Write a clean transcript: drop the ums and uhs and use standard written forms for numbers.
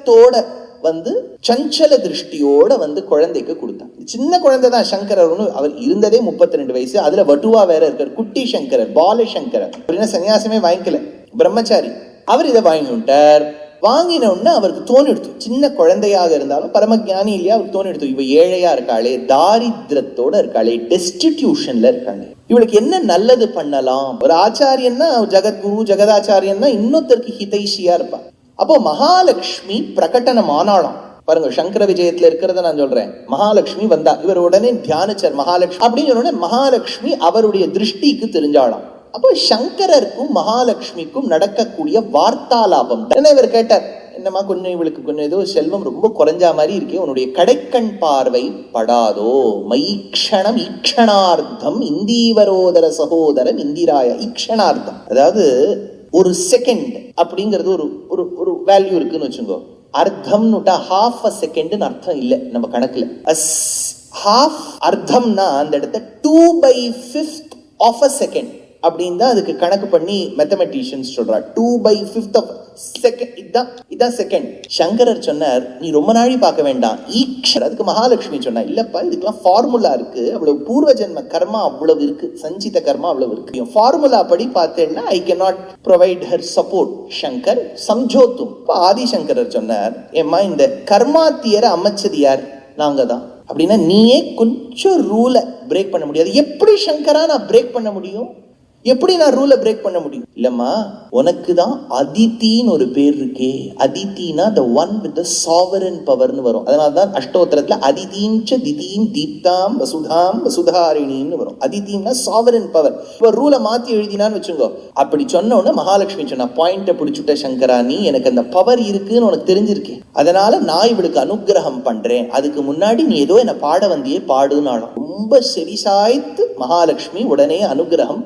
திடத்தோட சஞ்சல திருஷ்டியோட குழந்தைக்கு கொடுத்தான். சின்ன குழந்தை தான் சங்கரர். அவர் இருந்ததே 32 வயசு. அதுல வட்டுவா வேற இருக்கார். குட்டி சங்கரர், பால சங்கரர். அப்படின்னா சன்னியாசமே வாங்கிக்கல, பிரம்மச்சாரி. அவர் இதை வாங்கிட்டார். வாங்கின உடனே அவருக்கு தோணிடுத்து, சின்ன குழந்தையாக இருந்தாலும் பரமஜானி இல்லையா, அவருக்கு தோணிடுத்து, இவ ஏழையா இருக்காளே, தாரித்திரத்தோட இருக்காளே, டெஸ்டிடியூஷன்ல இருக்காளே, இவளுக்கு என்ன நல்லது பண்ணலாம். ஒரு ஆச்சாரியன்னா ஜெகத்குரு ஜெகதாச்சாரியன்னா இன்னொருத்தருக்கு ஹிதைஷியா இருப்பான். அப்போ மகாலட்சுமி பிரகடனமானாலாம். பாருங்க, சங்கர விஜயத்துல இருக்கிறத நான் சொல்றேன். மகாலட்சுமி வந்தா, இவர் உடனே தியானிச்சார் மகாலட்சுமி அப்படின்னு சொன்ன மகாலட்சுமி அவருடைய திருஷ்டிக்கு தெரிஞ்சாலாம். அப்போ சங்கரருக்கும் மகாலட்சுமிக்கும் நடக்கக்கூடிய வார்த்தாலாபம். இவர் கேட்டார், என்னமா கொஞ்சம் இவளுக்கு கொஞ்சம் ஏதோ செல்வம் ரொம்ப குறைஞ்சா மாதிரி இருக்கே, உன்னுடைய கடைக்கண் பார்வை படாதோ, மைக்ஷணம் ஈக்ஷணார்த்தம் இந்தீவரோதர சகோதரம் இந்திராய. ஈக்ஷணார்த்தம் அதாவது ஒரு செகண்ட் அப்படிங்கிறது ஒரு ஒரு வேல்யூ இருக்குன்னு வச்சுக்கோ. அர்த்தம்னுட்டா ஹாஃப் அ செகண்ட் அர்த்தம் இல்லை நம்ம கணக்குல. ஹாஃப் அர்த்தம்னா அந்த இடத்த 2/5 ஆஃப் அ செகண்ட் அப்படின்னு தான் அதுக்கு கணக்கு பண்ணி மேத்தமெட்டிஷியன்ஸ் சொல்றா. 2/5 ஆஃப் செகண்ட் இதான் செகண்ட். சங்கரர் சொன்னார், நீ ரொம்ப நாளி பார்க்க வேண்டாம், ஈக்ஷர். அதுக்கு மகாலட்சுமி சொன்னா, இல்லப்பா இதுக்கெல்லாம் ஃபார்முலா இருக்கு, அவ்வளவு பூர்வ ஜென்ம கர்மா அவ்வளவு இருக்கு, சஞ்சித கர்மா அவ்வளவு இருக்கு. ஃபார்முலா படி பார்த்தேன்னா I can not provide her support. Shankar சம்ஜோத்தும். ஆதிசங்கரர் சொன்னார், ஏம்மா இந்த கர்மா தியரை அமைச்சது யார்? நாங்க தான். அப்படின்னா நீயே கொஞ்சம் ரூலை பிரேக் பண்ண முடியாது. எப்படி சங்கரா நான் பிரேக் பண்ண முடியும்? எப்படி நான் ரூலை பிரேக் பண்ண முடியும்? இல்லம்மா, உனக்கு தான் அதித்தின்னு ஒரு பேர் இருக்கே. அதித்தினா the one with the sovereign powerன்னு வரும். அதனால்தான் அஷ்டோத்திரத்துல அதிதீஞ்ச திதீம் தீப்தாம் வசுதாம் வசுதாரிணின்னு வரும். அதித்தின்னா சாவரன் பவர். இப்போ ரூலை மாத்தி எழுதினான்னு வச்சுக்கோ. அப்படி சொன்ன உடனே மகாலட்சுமி சொன்னா, பாயிண்ட பிடிச்சுட்ட சங்கரா, நீ எனக்கு அந்த பவர் இருக்குன்னு உனக்கு தெரிஞ்சிருக்கே, அதனால நான் இவளுக்கு அனுகிரகம் பண்றேன். அதுக்கு முன்னாடி நீ ஏதோ என்ன பாட வந்தியே பாடுனாலும். ரொம்ப செவிசாய்த்து மகாலட்சுமி உடனே அனுகிரகம்